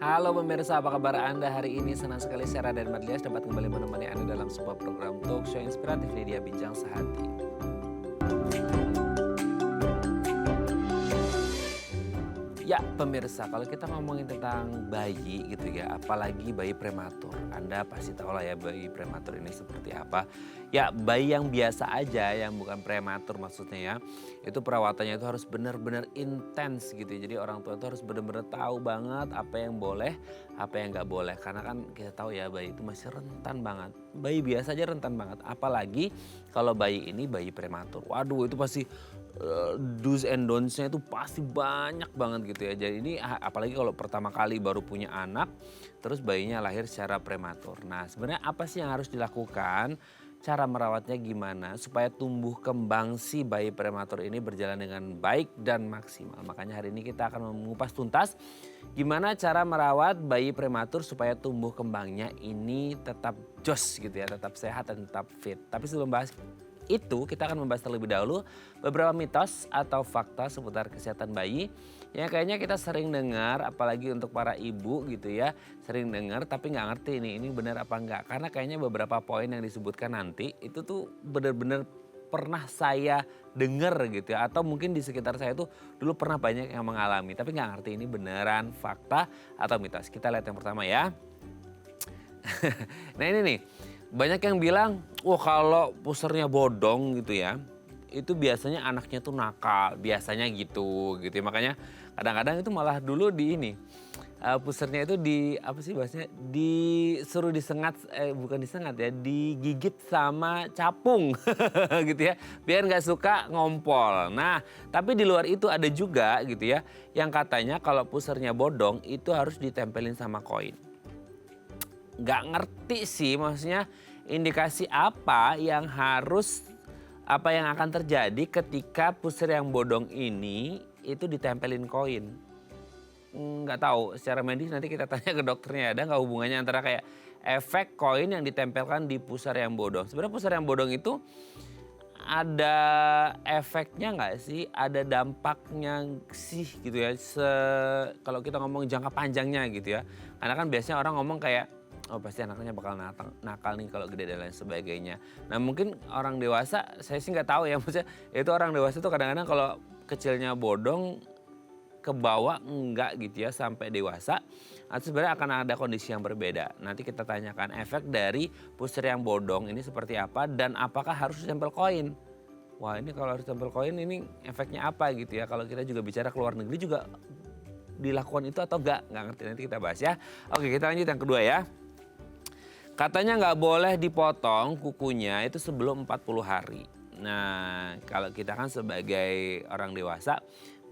Halo pemirsa, apa kabar Anda hari ini? Senang sekali saya Raden Madlias dapat kembali menemani Anda dalam sebuah program talk show inspiratif Media Bincang Sehati. Ya pemirsa, kalau kita ngomongin tentang bayi gitu ya, apalagi bayi prematur. Anda pasti tahu lah ya bayi prematur ini seperti apa. Ya bayi yang biasa aja, yang bukan prematur maksudnya ya. Itu perawatannya itu harus benar-benar intens gitu ya. Jadi orang tua itu harus benar-benar tahu banget apa yang boleh, apa yang nggak boleh. Karena kan kita tahu ya bayi itu masih rentan banget. Bayi biasa aja rentan banget. Apalagi kalau bayi ini bayi prematur. Waduh itu pasti do's and don'ts-nya itu pasti banyak banget gitu ya. Jadi ini apalagi kalau pertama kali baru punya anak, terus bayinya lahir secara prematur. Nah sebenarnya apa sih yang harus dilakukan? Cara merawatnya gimana supaya tumbuh kembang si bayi prematur ini berjalan dengan baik dan maksimal. Makanya hari ini kita akan mengupas tuntas gimana cara merawat bayi prematur supaya tumbuh kembangnya ini tetap jos gitu ya, tetap sehat dan tetap fit. Tapi sebelum bahas itu kita akan membahas terlebih dahulu beberapa mitos atau fakta seputar kesehatan bayi yang kayaknya kita sering dengar, apalagi untuk para ibu gitu ya, sering dengar tapi nggak ngerti ini benar apa enggak, karena kayaknya beberapa poin yang disebutkan nanti itu tuh benar-benar pernah saya dengar gitu ya, atau mungkin di sekitar saya tuh dulu pernah banyak yang mengalami tapi nggak ngerti ini beneran fakta atau mitos. Kita lihat yang pertama ya. Nah ini nih, banyak yang bilang, wah kalau pusernya bodong gitu ya, itu biasanya anaknya tuh nakal, biasanya gitu ya. Makanya kadang-kadang itu malah dulu di ini, pusernya itu di, apa sih bahasanya, disuruh disengat, bukan disengat ya, digigit sama capung gitu ya, biar nggak suka ngompol. Nah tapi di luar itu ada juga gitu ya, yang katanya kalau pusernya bodong itu harus ditempelin sama koin. Nggak ngerti sih maksudnya indikasi apa yang akan terjadi ketika pusir yang bodong ini itu ditempelin koin. Nggak tahu secara medis, nanti kita tanya ke dokternya, ada nggak hubungannya antara kayak efek koin yang ditempelkan di pusar yang bodong. Sebenarnya pusar yang bodong itu ada efeknya nggak sih? Ada dampaknya sih gitu ya. Kalau kita ngomong jangka panjangnya gitu ya. Karena kan biasanya orang ngomong kayak, oh pasti anaknya bakal nakal nih kalau gede dan lain sebagainya. Nah mungkin orang dewasa, saya sih nggak tahu ya, maksudnya itu orang dewasa tuh kadang-kadang kalau kecilnya bodong ke bawah enggak gitu ya sampai dewasa, atau sebenarnya akan ada kondisi yang berbeda. Nanti kita tanyakan efek dari pusir yang bodong ini seperti apa dan apakah harus ditempel koin. Wah ini kalau harus ditempel koin ini efeknya apa gitu ya. Kalau kita juga bicara ke luar negeri juga dilakukan itu atau enggak ngerti, nanti kita bahas ya. Oke kita lanjut yang kedua ya. Katanya nggak boleh dipotong kukunya itu sebelum 40 hari. Nah kalau kita kan sebagai orang dewasa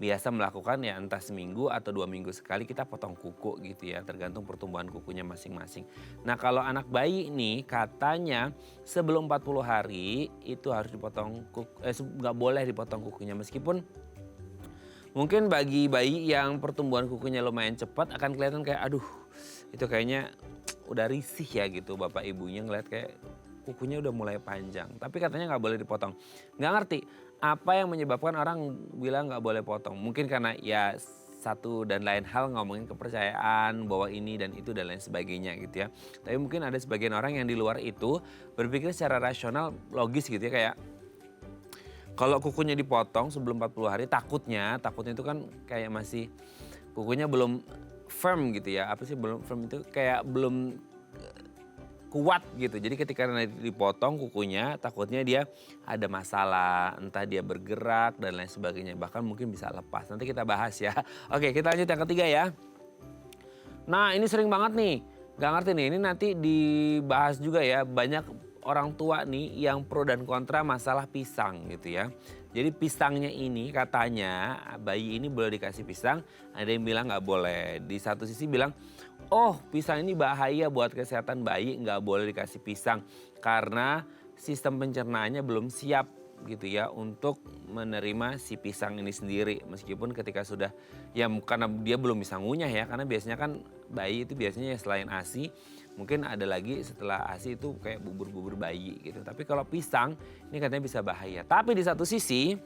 biasa melakukan ya entah seminggu atau 2 minggu sekali kita potong kuku gitu ya, tergantung pertumbuhan kukunya masing-masing. Nah kalau anak bayi ini katanya sebelum 40 hari itu harus dipotong nggak boleh dipotong kukunya, meskipun mungkin bagi bayi yang pertumbuhan kukunya lumayan cepat akan kelihatan kayak aduh itu kayaknya udah risih ya gitu, bapak ibunya ngeliat kayak kukunya udah mulai panjang. Tapi katanya nggak boleh dipotong. Nggak ngerti apa yang menyebabkan orang bilang nggak boleh potong. Mungkin karena ya satu dan lain hal ngomongin kepercayaan bahwa ini dan itu dan lain sebagainya gitu ya. Tapi mungkin ada sebagian orang yang di luar itu berpikir secara rasional logis gitu ya, kayak kalau kukunya dipotong sebelum 40 hari takutnya itu kan kayak masih kukunya belum firm gitu ya, apa sih belum firm itu kayak belum kuat gitu. Jadi ketika nanti dipotong kukunya takutnya dia ada masalah, entah dia bergerak dan lain sebagainya, bahkan mungkin bisa lepas. Nanti kita bahas ya. Oke kita lanjut yang ketiga ya. Nah ini sering banget nih, gak ngerti nih, ini nanti dibahas juga ya, banyak orang tua nih yang pro dan kontra masalah pisang gitu ya. Jadi pisangnya ini katanya bayi ini boleh dikasih pisang, ada yang bilang nggak boleh. Di satu sisi bilang, oh pisang ini bahaya buat kesehatan bayi, nggak boleh dikasih pisang karena sistem pencernaannya belum siap gitu ya untuk menerima si pisang ini sendiri. Meskipun ketika sudah, ya karena dia belum bisa ngunyah ya, karena biasanya kan bayi itu biasanya selain ASI mungkin ada lagi setelah ASI itu kayak bubur-bubur bayi gitu. Tapi kalau pisang ini katanya bisa bahaya. Tapi di satu sisi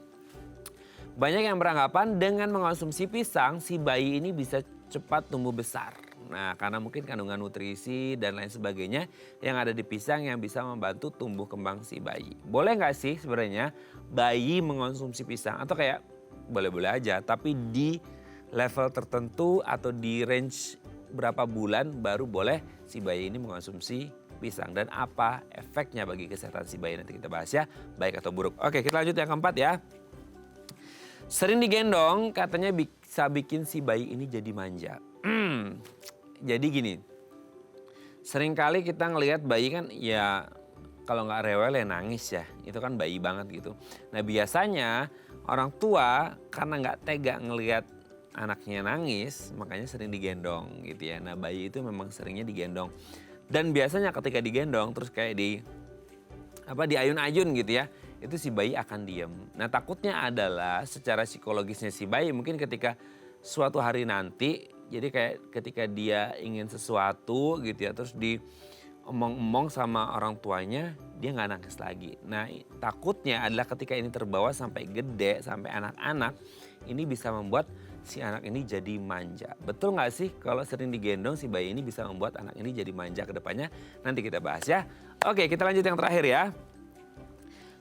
banyak yang beranggapan dengan mengonsumsi pisang si bayi ini bisa cepat tumbuh besar. Nah, karena mungkin kandungan nutrisi dan lain sebagainya yang ada di pisang yang bisa membantu tumbuh kembang si bayi. Boleh nggak sih sebenarnya bayi mengonsumsi pisang? Atau kayak boleh-boleh aja, tapi di level tertentu atau di range berapa bulan baru boleh si bayi ini mengonsumsi pisang. Dan apa efeknya bagi kesehatan si bayi, nanti kita bahas ya, baik atau buruk. Oke, kita lanjut yang keempat ya. Sering digendong katanya bisa bikin si bayi ini jadi manja. Jadi gini, seringkali kita ngelihat bayi kan ya kalau nggak rewel ya nangis ya. Itu kan bayi banget gitu. Nah biasanya orang tua karena nggak tega ngelihat anaknya nangis makanya sering digendong gitu ya. Nah bayi itu memang seringnya digendong. Dan biasanya ketika digendong terus kayak diayun-ayun gitu ya, itu si bayi akan diem. Nah takutnya adalah secara psikologisnya si bayi mungkin ketika suatu hari nanti, jadi kayak ketika dia ingin sesuatu gitu ya, terus diomong-omong sama orang tuanya, dia nggak nangis lagi. Nah takutnya adalah ketika ini terbawa sampai gede, sampai anak-anak, ini bisa membuat si anak ini jadi manja. Betul nggak sih kalau sering digendong si bayi ini bisa membuat anak ini jadi manja ke depannya? Nanti kita bahas ya. Oke, kita lanjut yang terakhir ya.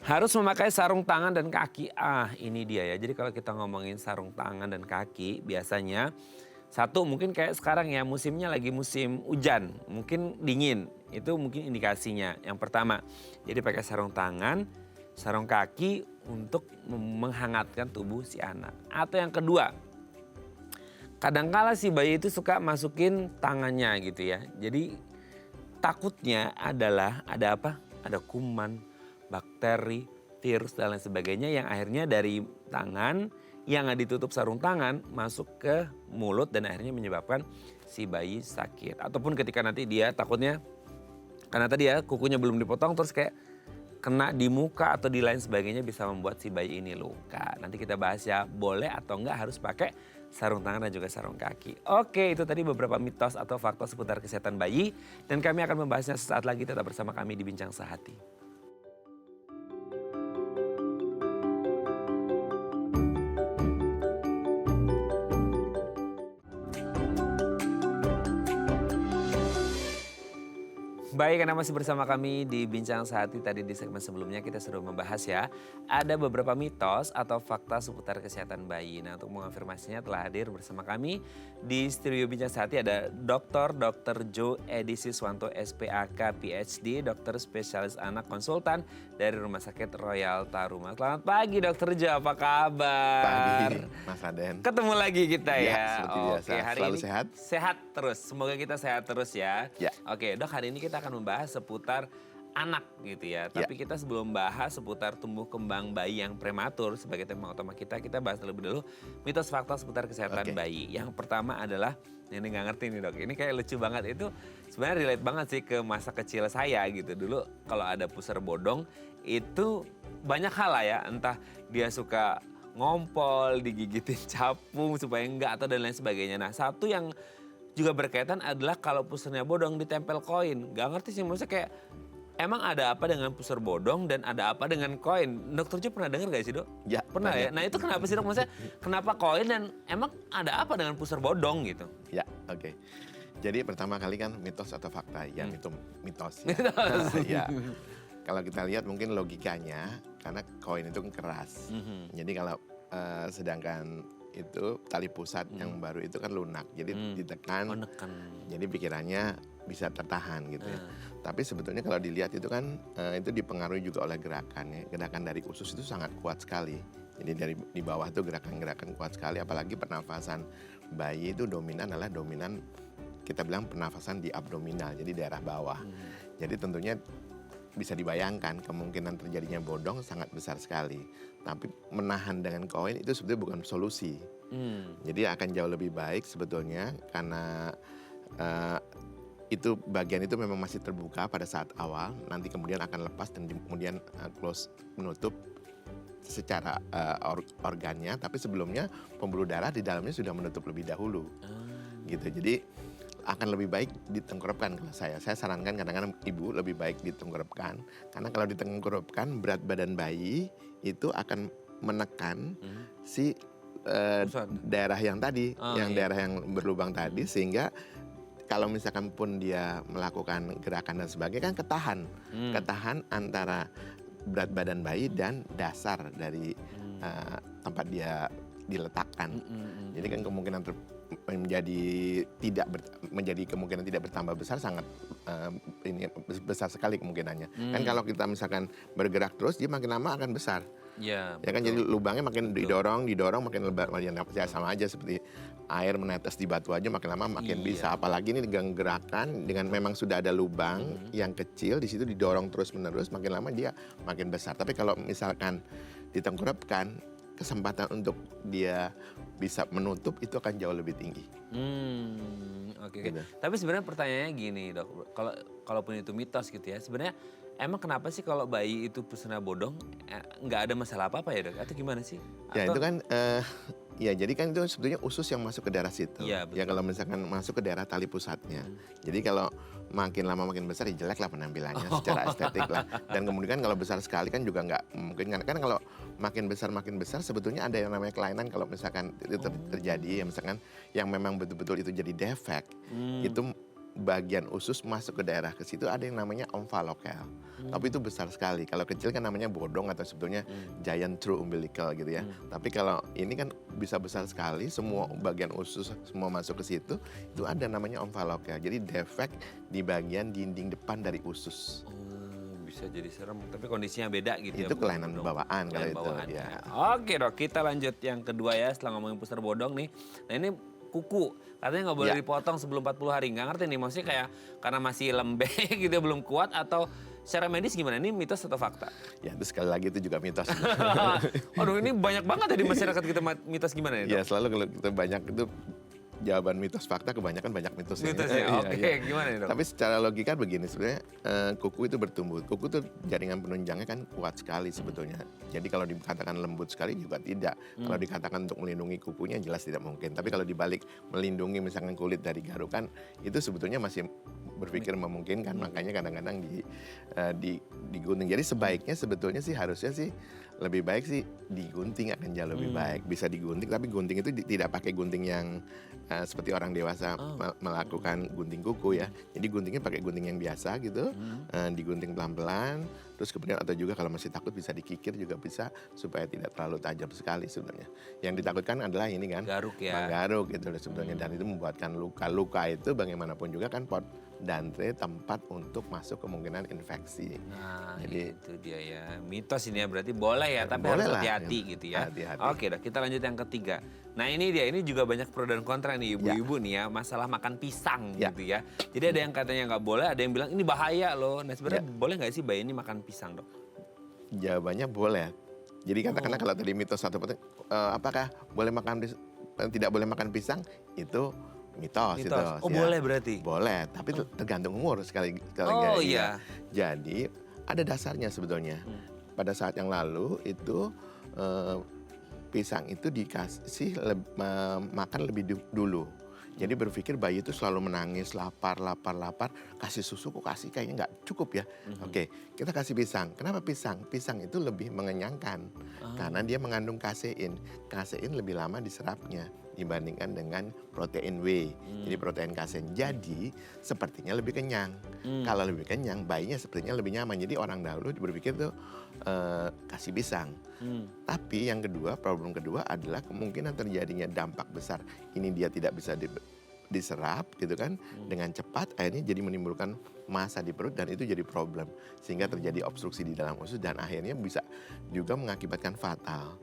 Harus memakai sarung tangan dan kaki. Ini dia ya. Jadi kalau kita ngomongin sarung tangan dan kaki, biasanya satu mungkin kayak sekarang ya musimnya lagi musim hujan, mungkin dingin. Itu mungkin indikasinya. Yang pertama, jadi pakai sarung tangan, sarung kaki untuk menghangatkan tubuh si anak. Atau yang kedua, kadangkala si bayi itu suka masukin tangannya gitu ya. Jadi takutnya adalah ada apa? Ada kuman, bakteri, virus dan lain sebagainya yang akhirnya dari tangan yang nggak ditutup sarung tangan masuk ke mulut dan akhirnya menyebabkan si bayi sakit. Ataupun ketika nanti dia takutnya karena tadi ya kukunya belum dipotong terus kayak kena di muka atau di lain sebagainya bisa membuat si bayi ini luka. Nanti kita bahas ya boleh atau enggak harus pakai sarung tangan dan juga sarung kaki. Oke, itu tadi beberapa mitos atau fakta seputar kesehatan bayi. Dan kami akan membahasnya sesaat lagi, tetap bersama kami di Bincang Sehati. Baik, Anda masih bersama kami di Bincang Sehati. Tadi di segmen sebelumnya kita sudah membahas ya, ada beberapa mitos atau fakta seputar kesehatan bayi. Nah untuk mengonfirmasinya telah hadir bersama kami di studio Bincang Sehati ada Dr. Joe Edi Siswanto SPAK PhD, dokter spesialis anak konsultan dari Rumah Sakit Royal Taruma. Selamat pagi Dr. Joe, apa kabar? Pagi Mas Raden. Ketemu lagi kita ya. Seperti biasa. Oke, hari Selalu ini sehat? Sehat terus, semoga kita sehat terus ya. Ya. Oke dok, hari ini kita akan membahas seputar anak gitu ya. Tapi kita sebelum bahas seputar tumbuh kembang bayi yang prematur sebagai tema utama kita bahas terlebih dulu mitos fakta seputar kesehatan bayi. Yang pertama adalah, ini nggak ngerti nih dok, ini kayak lucu banget, itu sebenarnya relate banget sih ke masa kecil saya gitu. Dulu kalau ada pusar bodong itu banyak hal lah ya, entah dia suka ngompol, digigitin capung supaya enggak atau dan lain sebagainya. Nah satu yang juga berkaitan adalah kalau pusarnya bodong ditempel koin. Gak ngerti sih maksudnya kayak emang ada apa dengan pusar bodong dan ada apa dengan koin? Dokter Jo pernah dengar gak sih dok? Ya. Pernah ya? Nah itu kenapa sih dok? Maksudnya kenapa koin dan emang ada apa dengan pusar bodong gitu? Ya, oke. Jadi pertama kali kan mitos atau fakta, yang itu mitos ya. Mitos. Ya. Kalau kita lihat mungkin logikanya, karena koin itu kan keras. Jadi kalau sedangkan itu tali pusat yang baru itu kan lunak, jadi ditekan, jadi pikirannya bisa tertahan gitu ya. Tapi sebetulnya kalau dilihat itu kan itu dipengaruhi juga oleh gerakan ya. Gerakan dari usus itu sangat kuat sekali. Jadi dari di bawah itu gerakan-gerakan kuat sekali, apalagi pernafasan bayi itu dominan adalah dominan kita bilang pernafasan di abdominal, jadi daerah bawah. Jadi tentunya bisa dibayangkan kemungkinan terjadinya bodong sangat besar sekali. Tapi menahan dengan koin itu sebetulnya bukan solusi. Jadi akan jauh lebih baik sebetulnya karena itu bagian itu memang masih terbuka pada saat awal. Nanti kemudian akan lepas dan kemudian close, menutup secara organnya. Tapi sebelumnya pembuluh darah di dalamnya sudah menutup lebih dahulu. Gitu. Jadi akan lebih baik ditengkurapkan kalau saya. Saya sarankan kadang-kadang ibu lebih baik ditengkurapkan. Karena kalau ditengkurapkan berat badan bayi itu akan menekan si daerah yang tadi, daerah yang berlubang tadi, sehingga kalau misalkan pun dia melakukan gerakan dan sebagainya kan ketahan antara berat badan bayi dan dasar dari tempat dia diletakkan. Jadi kan kemungkinan menjadi kemungkinan tidak bertambah besar sangat ini besar sekali kemungkinannya. Kan kalau kita misalkan bergerak terus dia makin lama akan besar. Ya Ya kan, jadi lubangnya makin didorong makin lebar, ya sama aja seperti air menetes di batu aja makin lama makin bisa. Apalagi ini dengan gerakan dengan memang sudah ada lubang yang kecil di situ didorong terus menerus makin lama dia makin besar. Tapi kalau misalkan ditengkurapkan, kesempatan untuk dia bisa menutup itu akan jauh lebih tinggi. Oke. Gitu. Tapi sebenarnya pertanyaannya gini dok, kalaupun itu mitos gitu ya, sebenarnya emang kenapa sih kalau bayi itu pusana bodong nggak ada masalah apa-apa ya dok? Atau gimana sih? Ya itu kan ya jadi kan itu sebetulnya usus yang masuk ke daerah situ. Iya, Ya kalau misalkan masuk ke daerah tali pusatnya. Jadi kalau makin lama makin besar ya jelek lah penampilannya secara estetik lah. Dan kemudian kalau besar sekali kan juga nggak mungkin kan kalau makin besar sebetulnya ada yang namanya kelainan kalau misalkan itu terjadi ya, misalkan yang memang betul-betul itu jadi defek itu bagian usus masuk ke daerah ke situ ada yang namanya omphalokel. Tapi itu besar sekali. Kalau kecil kan namanya bodong atau sebetulnya giant true umbilical gitu ya. Tapi kalau ini kan bisa besar sekali, semua bagian usus semua masuk ke situ, itu ada namanya omphalokel. Jadi defek di bagian dinding depan dari usus. Bisa jadi serem, tapi kondisinya beda gitu ya. Itu kelainan bawaan kalau itu. Ya. Oke dok, kita lanjut yang kedua ya setelah ngomongin pusar bodong nih. Nah ini kuku, katanya nggak boleh dipotong sebelum 40 hari. Nggak ngerti nih, maksudnya kayak karena masih lembek gitu ya, belum kuat atau secara medis gimana? Ini mitos atau fakta? Ya itu sekali lagi itu juga mitos. Aduh ini banyak banget ya di masyarakat kita mitos gimana ya dok? Ya selalu kalau kita banyak itu jawaban mitos fakta kebanyakan banyak mitosnya. Mitosnya, oke. Gimana nih dok? Tapi secara logika begini sebenarnya kuku itu bertumbuh. Kuku itu jaringan penunjangnya kan kuat sekali sebetulnya. Jadi kalau dikatakan lembut sekali juga tidak. Kalau dikatakan untuk melindungi kukunya jelas tidak mungkin. Tapi kalau dibalik melindungi misalkan kulit dari garukan itu sebetulnya masih berpikir memungkinkan. Makanya kadang-kadang digunting. Jadi sebaiknya sebetulnya sih harusnya sih lebih baik sih digunting akan jauh lebih baik. Bisa digunting tapi gunting itu tidak pakai gunting yang seperti orang dewasa melakukan gunting kuku ya. Jadi guntingnya pakai gunting yang biasa gitu, digunting pelan-pelan. Terus kemudian atau juga kalau masih takut bisa dikikir juga bisa supaya tidak terlalu tajam sekali sebenarnya. Yang ditakutkan adalah ini kan Garuk ya. menggaruk gitu loh sebetulnya dan itu membuatkan luka. Luka itu bagaimanapun juga kan pot dantre tempat untuk masuk kemungkinan infeksi. Nah Jadi itu dia ya, mitos ini ya berarti boleh ya, tapi boleh harus lah, hati-hati gitu ya. hati-hati. Oke dok, kita lanjut yang ketiga. Nah ini dia, ini juga banyak pro dan kontra nih ibu-ibu nih ya, masalah makan pisang gitu ya. Jadi ada yang katanya nggak boleh, ada yang bilang ini bahaya loh. Nah sebenarnya boleh nggak sih bayi ini makan pisang dok? Jawabannya boleh. Jadi katakanlah kalau tadi mitos satu penting, apakah boleh tidak boleh makan pisang itu mitos. Itu. Oh Ya. boleh berarti? Boleh, tapi tergantung umur sekali. Oh lagi. iya. Jadi ada dasarnya sebetulnya. Pada saat yang lalu itu pisang itu dikasih makan lebih dulu. Jadi berpikir bayi itu selalu menangis, lapar, kasih susu kok kasih kayaknya nggak cukup ya. Oke, kita kasih pisang. Kenapa pisang? Pisang itu lebih mengenyangkan karena dia mengandung kasein. Kasein lebih lama diserapnya dibandingkan dengan protein W. Jadi protein kasein. Jadi sepertinya lebih kenyang. Kalau lebih kenyang, bayinya sepertinya lebih nyaman. Jadi orang dahulu berpikir tuh kasih pisang. Tapi yang kedua, problem kedua adalah kemungkinan terjadinya dampak besar. Ini dia tidak bisa diserap gitu kan dengan cepat, akhirnya jadi menimbulkan massa di perut dan itu jadi problem sehingga terjadi obstruksi di dalam usus dan akhirnya bisa juga mengakibatkan fatal.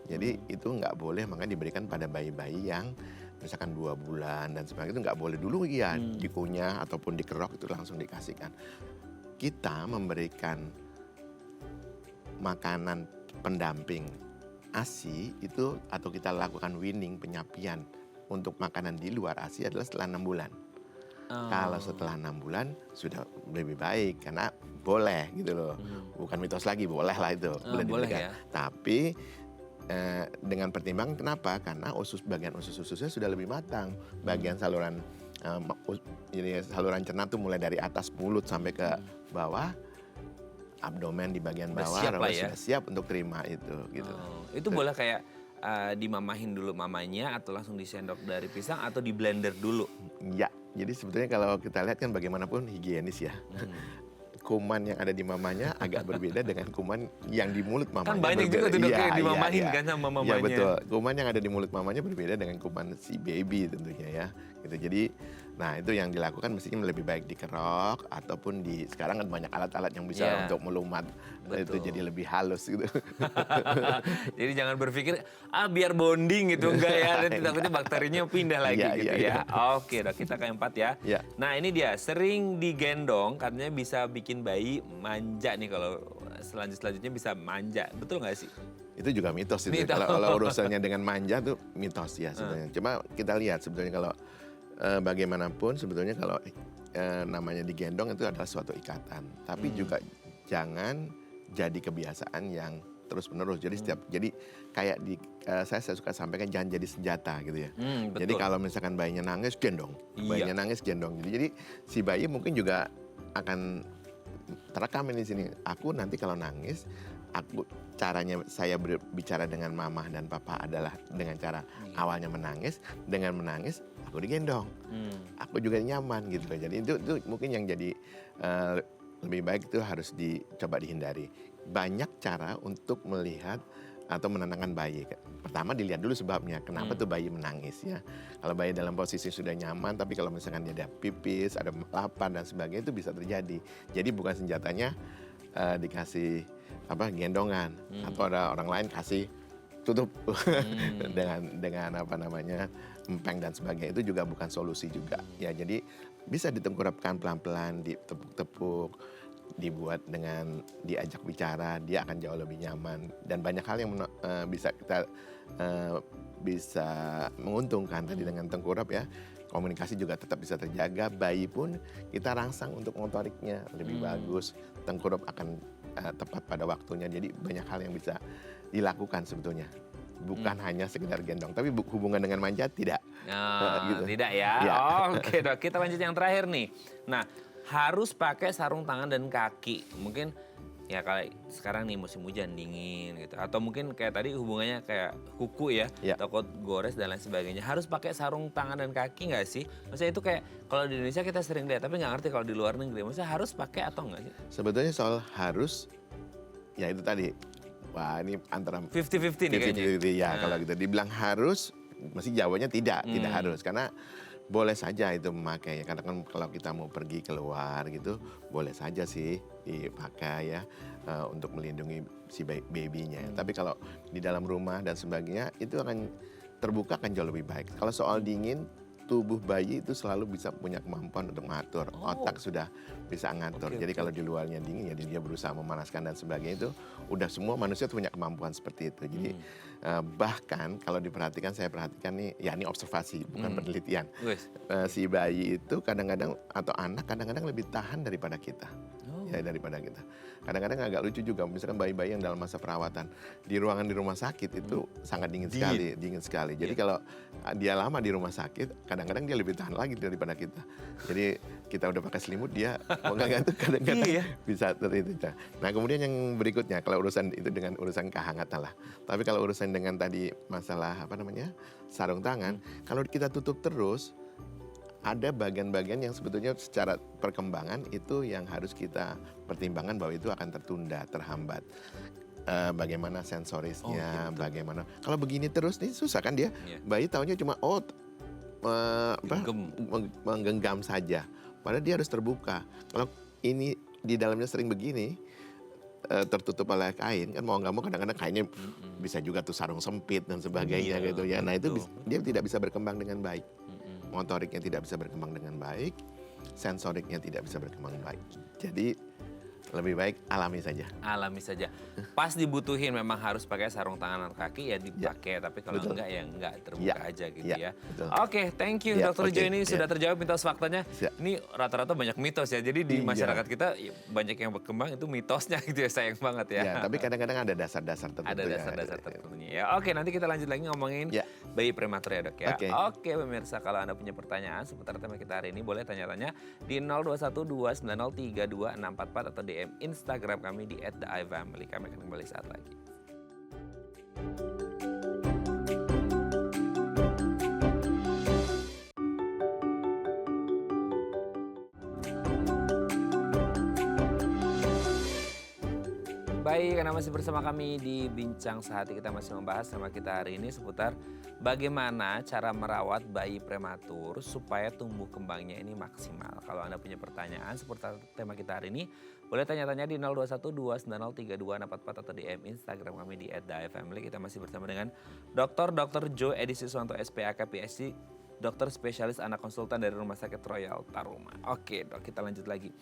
Jadi itu nggak boleh, makanya diberikan pada bayi-bayi yang misalkan 2 bulan dan sebagainya itu nggak boleh dulu ya dikunyah ataupun dikerok itu langsung dikasihkan. Kita memberikan makanan pendamping ASI itu atau kita lakukan weaning penyapian untuk makanan di luar ASI adalah setelah 6 bulan. Kalau setelah 6 bulan sudah lebih baik karena boleh gitu loh. Bukan mitos lagi, boleh lah itu. Boleh ya. Tapi dengan pertimbangan kenapa? Karena bagian usus-ususnya sudah lebih matang. Bagian saluran jadi saluran cerna tuh mulai dari atas mulut sampai ke bawah abdomen di bagian bawah sudah siap untuk terima itu gitu. Itu boleh kayak dimamahin dulu mamanya atau langsung disendok dari pisang atau di blender dulu? Ya, Jadi sebetulnya kalau kita lihat kan bagaimanapun higienis ya. Kuman yang ada di mamanya agak berbeda dengan kuman yang di mulut mamanya. Kan banyak juga tuh dok yang dimamahin kan sama mamanya. Iya betul, kuman yang ada di mulut mamanya berbeda dengan kuman si baby tentunya ya. Gitu. Jadi, nah itu yang dilakukan mestinya lebih baik dikerok ataupun sekarang kan banyak alat-alat yang bisa untuk melumat. Itu jadi lebih halus gitu. Jadi jangan berpikir biar bonding gitu, enggak ya, nanti takutnya bakterinya pindah lagi gitu ya. Oke dok, kita ke 4 ya. Nah ini dia, sering digendong katanya bisa bikin bayi manja nih, kalau selanjutnya bisa manja, betul nggak sih? Itu juga mitos itu. Kalau urusannya dengan manja tuh mitos ya sebenarnya. Cuma kita lihat sebetulnya kalau bagaimanapun sebetulnya kalau namanya digendong itu adalah suatu ikatan. Tapi juga jangan jadi kebiasaan yang terus-menerus. Jadi kayak saya suka sampaikan jangan jadi senjata gitu ya. Jadi kalau misalkan bayinya nangis gendong, bayinya nangis gendong. Jadi si bayi mungkin juga akan terekam di sini. Aku nanti kalau nangis, caranya saya berbicara dengan mama dan papa adalah dengan cara awalnya menangis, dengan menangis aku digendong, aku juga nyaman gitu. Jadi itu mungkin yang jadi lebih baik itu harus dicoba dihindari. Banyak cara untuk melihat atau menenangkan bayi. Pertama dilihat dulu sebabnya, kenapa tuh bayi menangis ya. Kalau bayi dalam posisi sudah nyaman, tapi kalau misalkan dia ada pipis, ada lapar dan sebagainya itu bisa terjadi. Jadi bukan senjatanya dikasih gendongan atau ada orang lain kasih tutup dengan empeng dan sebagainya, itu juga bukan solusi juga ya. Jadi bisa ditengkurapkan pelan-pelan, ditepuk-tepuk, dibuat dengan diajak bicara, dia akan jauh lebih nyaman dan banyak hal yang bisa kita bisa menguntungkan tadi dengan tengkurap ya. Komunikasi juga tetap bisa terjaga, bayi pun kita rangsang untuk motoriknya lebih bagus, tengkurap akan tepat pada waktunya. Jadi banyak hal yang bisa dilakukan sebetulnya. Bukan hanya sekedar gendong, tapi hubungan dengan manja tidak. Gitu. Tidak ya? Oke dok, kita lanjut yang terakhir nih. Nah, harus pakai sarung tangan dan kaki. Mungkin ya kalau sekarang nih musim hujan dingin gitu. Atau mungkin kayak tadi hubungannya kayak kuku ya, takut gores dan lain sebagainya. Harus pakai sarung tangan dan kaki nggak sih? Maksudnya itu kayak kalau di Indonesia kita sering lihat, tapi nggak ngerti kalau di luar negeri. Maksudnya harus pakai atau nggak sih? Sebetulnya soal harus, ya itu tadi. Wah ini antara 50-50 nih kayaknya. Ya kalau gitu dibilang harus, mesti jawabannya tidak harus. Karena boleh saja itu memakai ya. Karena kan kalau kita mau pergi keluar gitu, boleh saja sih dipakai ya untuk melindungi si babynya. Tapi kalau di dalam rumah dan sebagainya itu akan terbuka, akan jauh lebih baik. Kalau soal dingin, tubuh bayi itu selalu bisa punya kemampuan untuk mengatur. Otak sudah bisa ngatur. Jadi kalau di luarnya dingin ya dia berusaha memanaskan dan sebagainya, itu udah semua manusia punya kemampuan seperti itu. Jadi bahkan kalau diperhatikan, saya perhatikan nih, ya ini observasi bukan penelitian. Si bayi itu kadang-kadang atau anak kadang-kadang lebih tahan daripada kita. Ya daripada kita. Kadang-kadang agak lucu juga, misalkan bayi-bayi yang dalam masa perawatan di ruangan di rumah sakit itu sangat dingin sekali. Jadi kalau dia lama di rumah sakit, kadang-kadang dia lebih tahan lagi daripada kita. Jadi kita udah pakai selimut, dia mau nggak tuh kadang-kadang bisa teritu. Nah kemudian yang berikutnya, kalau urusan itu dengan urusan kehangatan lah. Tapi kalau urusan dengan tadi masalah sarung tangan, kalau kita tutup terus, ada bagian-bagian yang sebetulnya secara perkembangan itu yang harus kita pertimbangkan bahwa itu akan tertunda, terhambat. Bagaimana sensorisnya, bagaimana. Kalau begini terus nih susah kan dia. Bayi taunya cuma menggenggam saja. Padahal dia harus terbuka. Kalau ini di dalamnya sering begini, tertutup oleh kain, kan mau nggak mau kadang-kadang kainnya bisa juga tuh sarung sempit dan sebagainya gitu ya. Nah itu dia tidak bisa berkembang dengan baik. Motoriknya tidak bisa berkembang dengan baik, sensoriknya tidak bisa berkembang dengan baik. Jadi lebih baik alami saja. Alami saja. Pas dibutuhin memang harus pakai sarung tangan atau kaki ya dipakai, tapi kalau enggak ya enggak, terbuka aja gitu ya. Oke, thank you Dr. Jo, ini sudah terjawab mitos faktanya. Ini rata-rata banyak mitos ya. Jadi di masyarakat kita banyak yang berkembang itu mitosnya gitu ya, sayang banget ya. Ya, tapi kadang-kadang ada dasar-dasar tertentu. Ada dasar-dasar tertentunya ya. Oke, nanti kita lanjut lagi ngomongin bayi prematur ya dok ya. Oke pemirsa, kalau Anda punya pertanyaan seputar tema kita hari ini boleh tanya-tanya di 0212903244 atau DM Instagram kami di @theifamily. Kami akan kembali saat lagi. Baik, karena masih bersama kami di Bincang Sehati, kita masih membahas tema kita hari ini seputar bagaimana cara merawat bayi prematur supaya tumbuh kembangnya ini maksimal. Kalau Anda punya pertanyaan seputar tema kita hari ini, boleh tanya-tanya di 0212903244 atau DM Instagram kami di @dafamily. Kita masih bersama dengan Dr. Joe Edi Siswanto SPAK PhD, dokter spesialis anak konsultan dari Rumah Sakit Royal Taruma. Oke dok, kita lanjut lagi.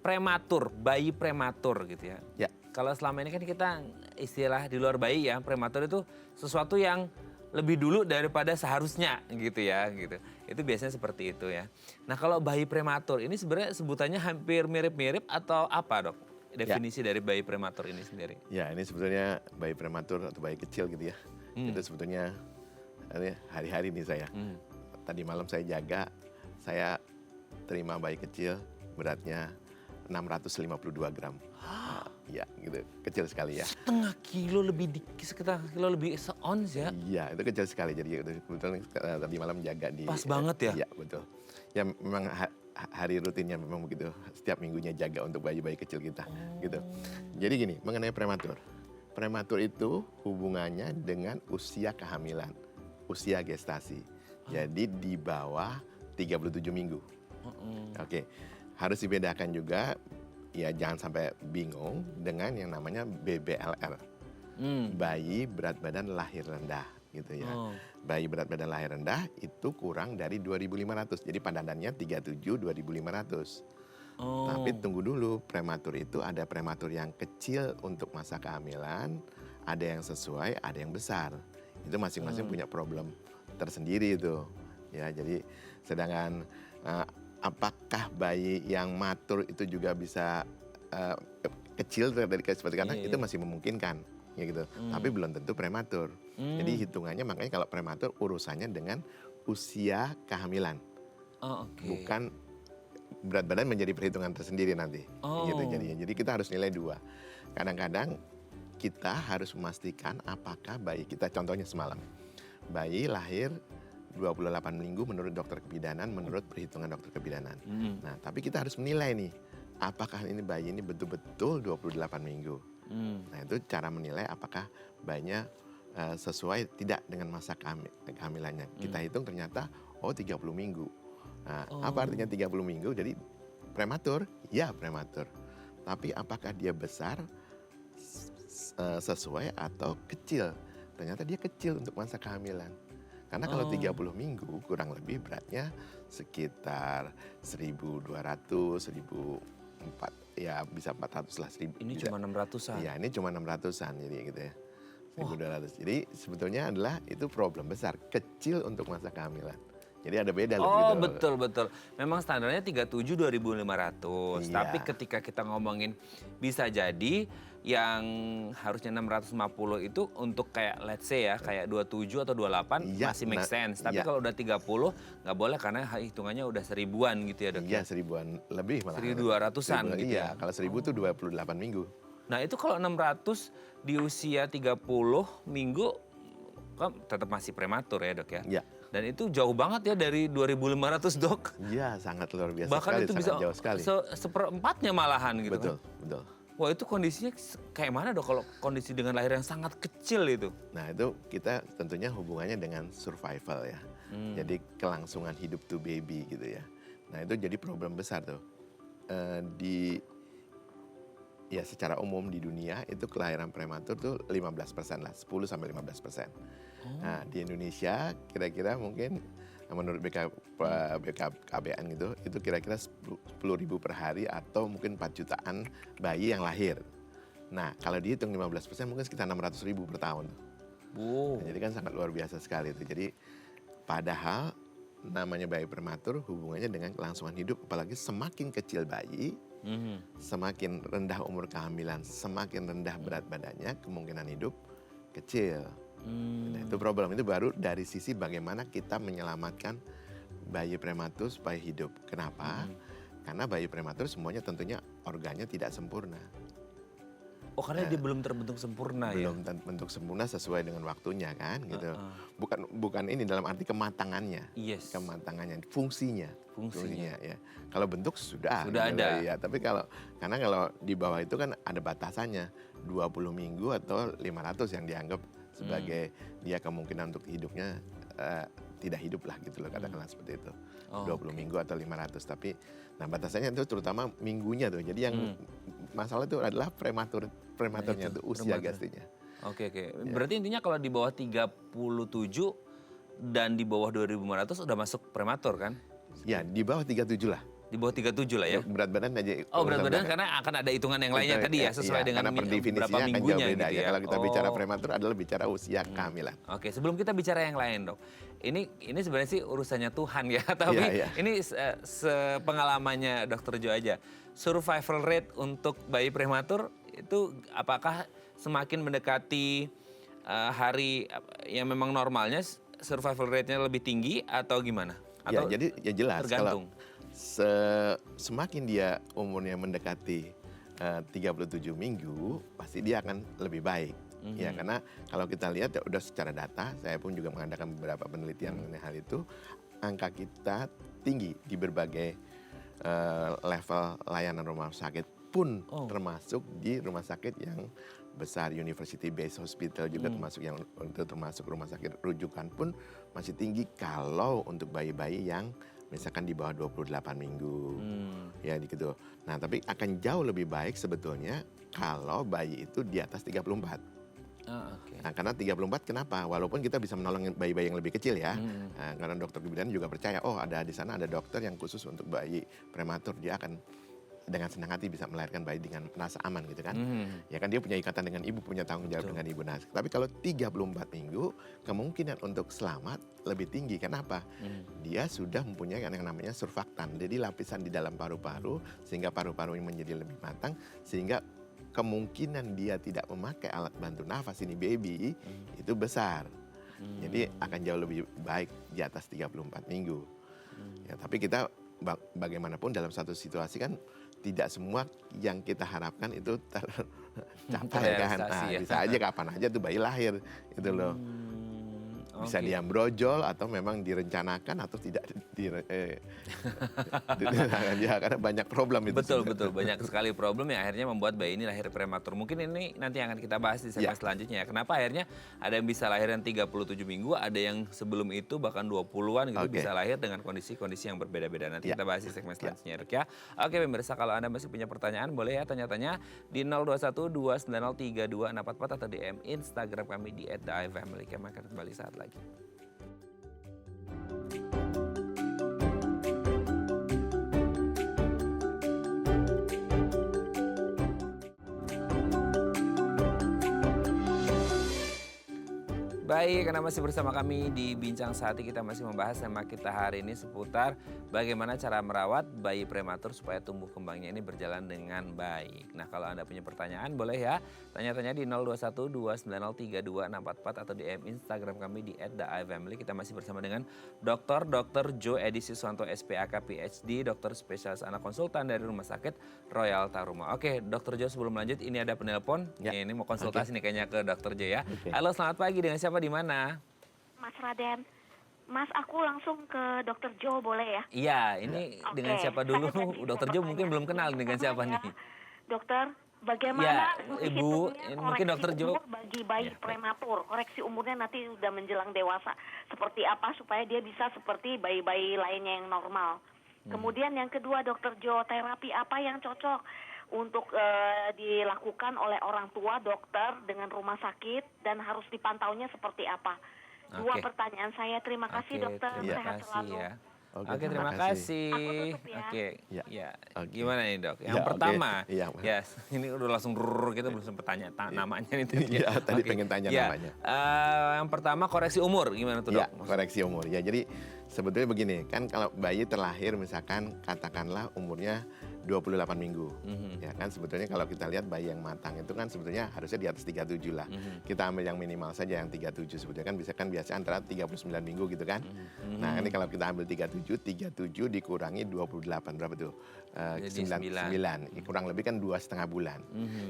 Prematur, bayi prematur gitu ya. Ya. Kalau selama ini kan kita istilah di luar bayi ya, prematur itu sesuatu yang lebih dulu daripada seharusnya gitu ya gitu. Itu biasanya seperti itu ya. Nah kalau bayi prematur ini sebenarnya sebutannya hampir mirip-mirip atau apa dok? Definisi dari bayi prematur ini sendiri. Ya, ini sebetulnya bayi prematur atau bayi kecil gitu ya. Itu sebetulnya hari-hari nih saya. Tadi malam saya jaga, saya terima bayi kecil beratnya 652 gram. Ya gitu, kecil sekali ya. Setengah kilo lebih dikit, sekitar kilo lebih seons ya. Iya, itu kecil sekali. Jadi kebetulan tadi malam jaga di... Pas banget ya? Iya, betul. Ya memang hari rutinnya memang begitu. Setiap minggunya jaga untuk bayi-bayi kecil kita. Gitu. Jadi gini, mengenai prematur. Prematur itu hubungannya dengan usia kehamilan, usia gestasi. Jadi di bawah 37 minggu. Oke, harus dibedakan juga. Ya jangan sampai bingung dengan yang namanya BBLR, bayi berat badan lahir rendah gitu ya. Bayi berat badan lahir rendah itu kurang dari 2.500, jadi padanannya 37 2.500. Tapi tunggu dulu, prematur itu ada prematur yang kecil untuk masa kehamilan, ada yang sesuai, ada yang besar. Itu masing-masing punya problem tersendiri itu. Ya, jadi sedangkan apakah bayi yang matur itu juga bisa kecil dari seperti karena itu masih memungkinkan ya gitu. Tapi belum tentu prematur. Jadi hitungannya makanya kalau prematur urusannya dengan usia kehamilan. Bukan berat badan menjadi perhitungan tersendiri nanti. Gitu jadinya. Jadi kita harus nilai dua. Kadang-kadang kita harus memastikan apakah bayi kita, contohnya semalam. Bayi lahir 28 minggu menurut dokter kebidanan, menurut perhitungan dokter kebidanan. Nah, tapi kita harus menilai nih, apakah ini bayi ini betul-betul 28 minggu. Nah, itu cara menilai apakah bayinya sesuai tidak dengan masa kehamilannya. Kita hitung ternyata, 30 minggu. Nah, apa artinya 30 minggu? Jadi prematur? Ya prematur. Tapi apakah dia besar, sesuai atau kecil? Ternyata dia kecil untuk masa kehamilan. Karena kalau 30 minggu kurang lebih beratnya sekitar 1.200, 1.400, ya bisa 400 lah. Ini cuma 600-an? Iya, ini cuma 600-an jadi gitu ya. 1.200. Jadi sebetulnya adalah itu problem besar, kecil untuk masa kehamilan. Jadi ada beda loh gitu. Betul. Memang standarnya 37 2.500. Iya. Tapi ketika kita ngomongin bisa jadi yang harusnya 650 itu untuk kayak let's say ya kayak 27 atau 28 Iya, masih make sense. Tapi kalau udah 30 nggak boleh karena hitungannya udah 1000-an gitu ya dok. Iya, 1.000-an lebih malah. 1.200-an gitu ya. Iya, kalau 1.000 tuh 28 minggu. Nah itu kalau 600 di usia 30 minggu kan tetap masih prematur ya dok ya. Iya. Dan itu jauh banget ya dari 2.500 dok. Iya, sangat luar biasa Bahkan sekali, itu sangat bisa jauh sekali. seperempatnya malahan gitu. Betul, kan. betul. Wah itu kondisinya kayak mana dok kalau kondisi dengan lahir yang sangat kecil itu? Nah itu kita tentunya hubungannya dengan survival ya. Jadi kelangsungan hidup to baby gitu ya. Nah itu jadi problem besar tuh. Ya secara umum di dunia itu kelahiran prematur tuh 15% lah, 10-15%. Nah di Indonesia kira-kira mungkin menurut BKKBN gitu, itu kira-kira 10.000 per hari atau mungkin 4 jutaan bayi yang lahir. Nah kalau dihitung 15% mungkin sekitar 600.000 per tahun. Nah, jadi kan sangat luar biasa sekali itu. Jadi padahal namanya bayi prematur hubungannya dengan kelangsungan hidup, apalagi semakin kecil bayi, semakin rendah umur kehamilan, semakin rendah berat badannya, kemungkinan hidup kecil. Nah, itu problem, itu baru dari sisi bagaimana kita menyelamatkan bayi prematur supaya hidup. Kenapa? Karena bayi prematur semuanya tentunya organnya tidak sempurna. Oh, karena dia belum terbentuk sempurna ya? Belum terbentuk sempurna sesuai dengan waktunya kan gitu. Bukan ini dalam arti kematangannya. Yes. Kematangannya, fungsinya ya. Kalau bentuk sudah gitu ada. ya, tapi karena kalau di bawah itu kan ada batasannya 20 minggu atau 500 yang dianggap sebagai dia kemungkinan untuk hidupnya tidak hidup lah gitu loh, katakanlah seperti itu. 20 minggu atau 500, tapi nah batasannya itu terutama minggunya tuh. Jadi yang masalah itu adalah prematurnya tuh usia gastrinya. Oke. Berarti intinya kalau di bawah 37 dan di bawah 2.500 udah masuk prematur kan? Ya, di bawah 37 lah. Di bawah 37 lah ya? Berat badan aja. Oh, berat badan karena akan ada hitungan yang lainnya tadi ya, sesuai dengan berapa minggunya beda, gitu ya. Kalau kita bicara prematur adalah bicara usia kehamilan. Oke, sebelum kita bicara yang lain dok, ini sebenarnya sih urusannya Tuhan ya, tapi ini sepengalamannya Dokter Jo aja. Survival rate untuk bayi prematur itu apakah semakin mendekati hari yang memang normalnya survival rate-nya lebih tinggi atau gimana? Atau ya, jadi ya jelas tergantung. Kalau semakin dia umurnya mendekati 37 minggu, pasti dia akan lebih baik. Ya, karena kalau kita lihat ya udah secara data, saya pun juga mengadakan beberapa penelitian mengenai hal itu, angka kita tinggi di berbagai level layanan rumah sakit pun termasuk di rumah sakit yang besar, university based hospital juga termasuk rumah sakit rujukan pun masih tinggi kalau untuk bayi-bayi yang misalkan di bawah 28 minggu. Ya gitu. Nah, tapi akan jauh lebih baik sebetulnya kalau bayi itu di atas 34. Nah, karena 34 kenapa? Walaupun kita bisa menolong bayi-bayi yang lebih kecil ya. Nah, karena dokter kebidanan juga percaya, ada di sana ada dokter yang khusus untuk bayi prematur, dia akan dengan senang hati bisa melahirkan bayi dengan merasa aman gitu kan. Ya kan dia punya ikatan dengan ibu, punya tanggung jawab dengan ibu. Nah, tapi kalau 34 minggu kemungkinan untuk selamat lebih tinggi. Kenapa? Dia sudah mempunyai yang namanya surfaktan. Jadi lapisan di dalam paru-paru sehingga paru-paru ini menjadi lebih matang sehingga kemungkinan dia tidak memakai alat bantu nafas ini baby itu besar. Jadi akan jauh lebih baik di atas 34 minggu. Ya, tapi kita bagaimanapun dalam satu situasi kan tidak semua yang kita harapkan itu tercapai kan. Nah, bisa aja kapan aja tuh bayi lahir itu loh. Bisa dia brojol atau memang direncanakan atau tidak karena banyak problem itu. Betul, banyak sekali problem yang akhirnya membuat bayi ini lahir prematur. Mungkin ini nanti yang akan kita bahas di segmen selanjutnya ya. Kenapa akhirnya ada yang bisa lahir yang 37 minggu, ada yang sebelum itu bahkan 20-an gitu bisa lahir dengan kondisi-kondisi yang berbeda-beda. Nanti kita bahas di segmen selanjutnya dok ya. Oke pemirsa, kalau Anda masih punya pertanyaan boleh ya tanya-tanya di 021-290-3244 atau DM Instagram kami di @theifamily. Kami akan kembali saat lagi. Baik, karena masih bersama kami di Bincang Sehati, kita masih membahas tema kita hari ini seputar bagaimana cara merawat bayi prematur supaya tumbuh kembangnya ini berjalan dengan baik. Nah, kalau Anda punya pertanyaan boleh ya tanya-tanya di 021-290-3244 atau DM Instagram kami di @theifamily. Kita masih bersama dengan Dr. Jo Edi Siswanto SPAK PhD, dokter spesialis anak konsultan dari Rumah Sakit Royal Taruma. Oke, Dr. Jo, sebelum lanjut ini ada penelpon. Ini mau konsultasi nih kayaknya ke Dr. Jo ya. Halo, selamat pagi, dengan siapa di mana? Mas Raden. Mas, aku langsung ke Dr. Jo boleh ya? Iya, ini dengan siapa dulu? Dr. Jo mungkin belum kenal dengan siapa nih. Dokter, bagaimana Ibu, mungkin Dr. Jo bagi bayi prematur, koreksi umurnya nanti sudah menjelang dewasa. Seperti apa supaya dia bisa seperti bayi-bayi lainnya yang normal. Kemudian yang kedua Dr. Jo, terapi apa yang cocok untuk dilakukan oleh orang tua, dokter dengan rumah sakit dan harus dipantaunya seperti apa? Dua pertanyaan saya. Terima kasih dokter. Sehat selalu. Ya. Oke, terima kasih. Aku tutup ya. Gimana nih dok? Yang pertama, ini udah langsung kita belum sempat tanya namanya nih. Iya, tadi pengen tanya namanya. Yang pertama koreksi umur, gimana tuh dok? Ya, koreksi umur. Ya, jadi sebetulnya begini, kan kalau bayi terlahir misalkan katakanlah umurnya 28 minggu. Ya kan sebetulnya kalau kita lihat bayi yang matang itu kan sebetulnya harusnya di atas 37 lah. Kita ambil yang minimal saja yang 37 sebetulnya kan biasa antara 39 minggu gitu kan. Nah, ini kalau kita ambil 37 dikurangi 28 berapa tuh? Jadi 9. Kurang lebih kan 2,5 bulan.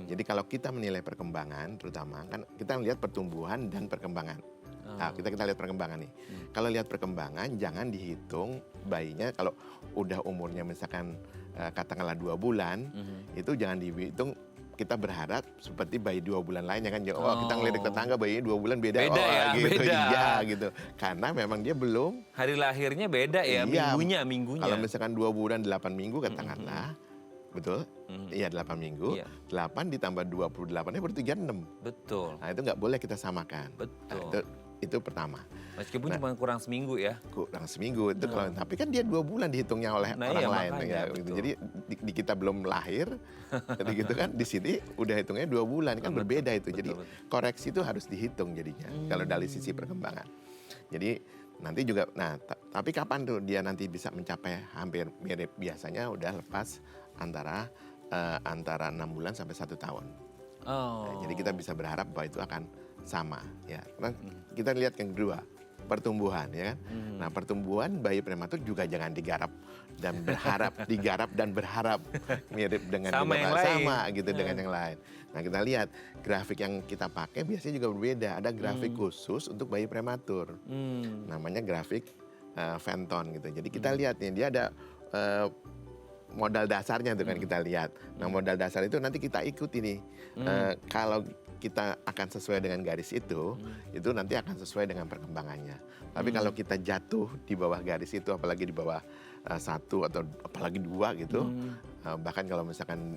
Jadi kalau kita menilai perkembangan terutama kan kita melihat pertumbuhan dan perkembangan. Nah, kita lihat perkembangan nih. Kalau lihat perkembangan jangan dihitung bayinya kalau udah umurnya misalkan katakanlah 2 bulan, itu jangan dihitung kita berharap seperti bayi 2 bulan lainnya kan. Oh, kita ngelirik tetangga bayinya 2 bulan beda. Beda ya, gitu. beda. Iya gitu. Karena memang dia belum. Hari lahirnya beda ya, Iya, minggunya. Kalau misalkan 2 bulan 8 minggu katakanlah. Betul? Iya 8 minggu. Iya. 8 ditambah 28-nya berarti 36. Betul. Nah, itu nggak boleh kita samakan. Betul. Nah, itu pertama. Meskipun cuma kurang seminggu ya. Kurang seminggu itu kalau tapi kan dia 2 bulan dihitungnya oleh orang iya, lain makanya, ya gitu. betul. Jadi di kita belum lahir jadi gitu kan di sini udah hitungnya 2 bulan kan berbeda itu. Jadi koreksi itu harus dihitung jadinya kalau dari sisi perkembangan. Jadi nanti juga tapi kapan tuh dia nanti bisa mencapai hampir mirip biasanya udah lepas antara 6 bulan sampai 1 tahun. Nah, jadi kita bisa berharap bahwa itu akan sama ya. Karena kita lihat yang kedua, pertumbuhan ya kan. Nah, pertumbuhan bayi prematur juga jangan digarap dan berharap mirip dengan Sama yang sama lain. gitu dengan yang lain. Nah, kita lihat grafik yang kita pakai biasanya juga berbeda. Ada grafik khusus untuk bayi prematur. Namanya grafik Fenton gitu. Jadi kita lihat nih dia ada modal dasarnya tuh kan kita lihat. Nah, modal dasar itu nanti kita ikuti nih. Kalau kita akan sesuai dengan garis itu nanti akan sesuai dengan perkembangannya. Tapi kalau kita jatuh di bawah garis itu, apalagi di bawah 1 atau apalagi 2 gitu, bahkan kalau misalkan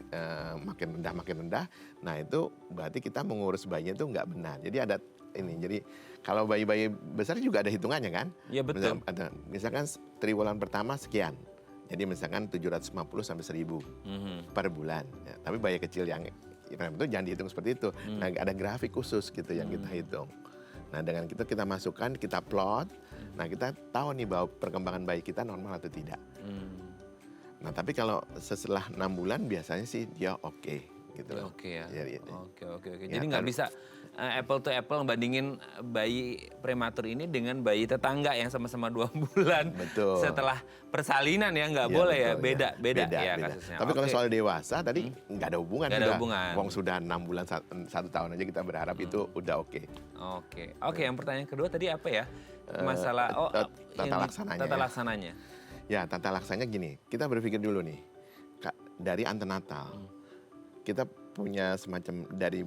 makin rendah, nah itu berarti kita mengurus bayinya itu nggak benar. Jadi ada ini, jadi kalau bayi-bayi besar juga ada hitungannya kan? Iya betul. Misalkan triwulan pertama sekian. Jadi misalkan 750 sampai 1000 per bulan. Ya, tapi bayi kecil yang itu jangan dihitung seperti itu. Nah, ada grafik khusus gitu yang kita hitung. Nah, dengan kita masukkan, kita plot. Nah, kita tahu nih bahwa perkembangan bayi kita normal atau tidak. Nah, tapi kalau setelah 6 bulan biasanya sih dia oke gitu. Oke ya. Oke. Ya, Jadi nggak bisa apple to apple bandingin bayi prematur ini dengan bayi tetangga yang sama-sama 2 bulan. Betul. Setelah persalinan ya nggak Ya, boleh betul, ya. Beda ya kasusnya. Tapi kalau soal dewasa tadi nggak ada hubungan. Nggak ada hubungan. Wong sudah 6 bulan 1 tahun aja kita berharap itu udah oke. Oke, yang pertanyaan kedua tadi apa ya? Masalah tata laksananya. Tata laksananya. Ya, tata laksananya gini. Kita berpikir dulu nih. Dari antenatal. Kita punya semacam dari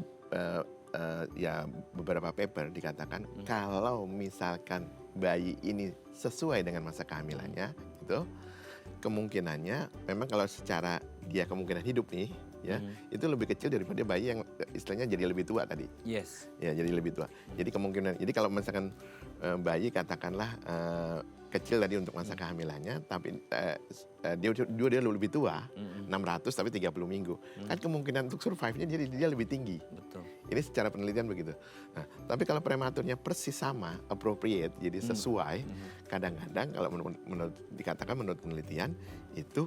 ya beberapa paper dikatakan kalau misalkan bayi ini sesuai dengan masa kehamilannya itu kemungkinannya memang kalau secara dia kemungkinan hidup nih ya itu lebih kecil daripada bayi yang istilahnya jadi lebih tua tadi. Yes. Ya, jadi lebih tua. Jadi jadi kalau misalkan bayi katakanlah kecil tadi untuk masa kehamilannya, tapi dia lebih tua, 600 tapi 30 minggu. Kan kemungkinan untuk survive-nya jadi dia lebih tinggi. Betul. Ini secara penelitian begitu. Nah, tapi kalau prematurnya persis sama, appropriate, jadi sesuai, kadang-kadang kalau dikatakan menurut penelitian itu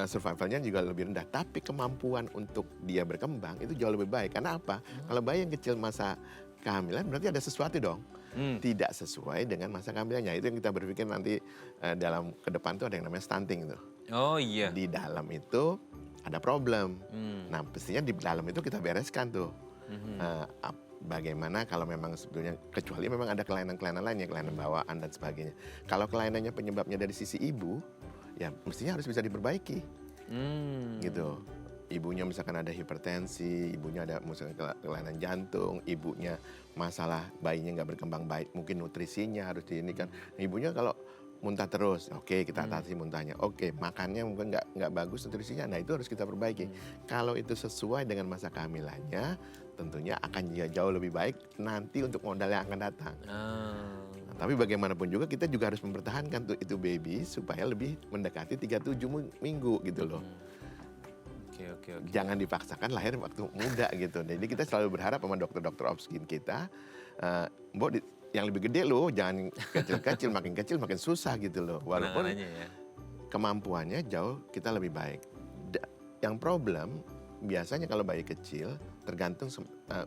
survivalnya juga lebih rendah. Tapi kemampuan untuk dia berkembang itu jauh lebih baik. Karena apa? Kalau bayi yang kecil masa kehamilan berarti ada sesuatu dong. Tidak sesuai dengan masa kehamilannya. Itu yang kita berpikir nanti dalam ke depan tuh ada yang namanya stunting itu. Oh iya. Di dalam itu ada problem. Nah, pastinya di dalam itu kita bereskan tuh. Bagaimana kalau memang sebetulnya kecuali memang ada kelainan-kelainan lainnya, kelainan bawaan dan sebagainya. Kalau kelainannya penyebabnya dari sisi ibu, ya mestinya harus bisa diperbaiki. Gitu. Ibunya misalkan ada hipertensi, ibunya ada misalkan kelainan jantung, ibunya masalah bayinya nggak berkembang baik, mungkin nutrisinya harus ini kan. Ibunya kalau muntah terus, oke, kita atasi muntahnya. Oke, makannya mungkin nggak bagus nutrisinya, nah itu harus kita perbaiki. Kalau itu sesuai dengan masa kehamilannya, tentunya akan jauh lebih baik nanti untuk modal yang akan datang. Nah, tapi bagaimanapun juga kita juga harus mempertahankan tuh itu baby supaya lebih mendekati 37 minggu gitu loh. Oke. Jangan dipaksakan lahir waktu muda gitu. Jadi kita selalu berharap sama dokter-dokter obsgin kita, Mbok yang lebih gede loh, jangan kecil-kecil, makin kecil makin susah gitu loh. Walaupun kemampuannya jauh kita lebih baik. yang problem biasanya kalau bayi kecil tergantung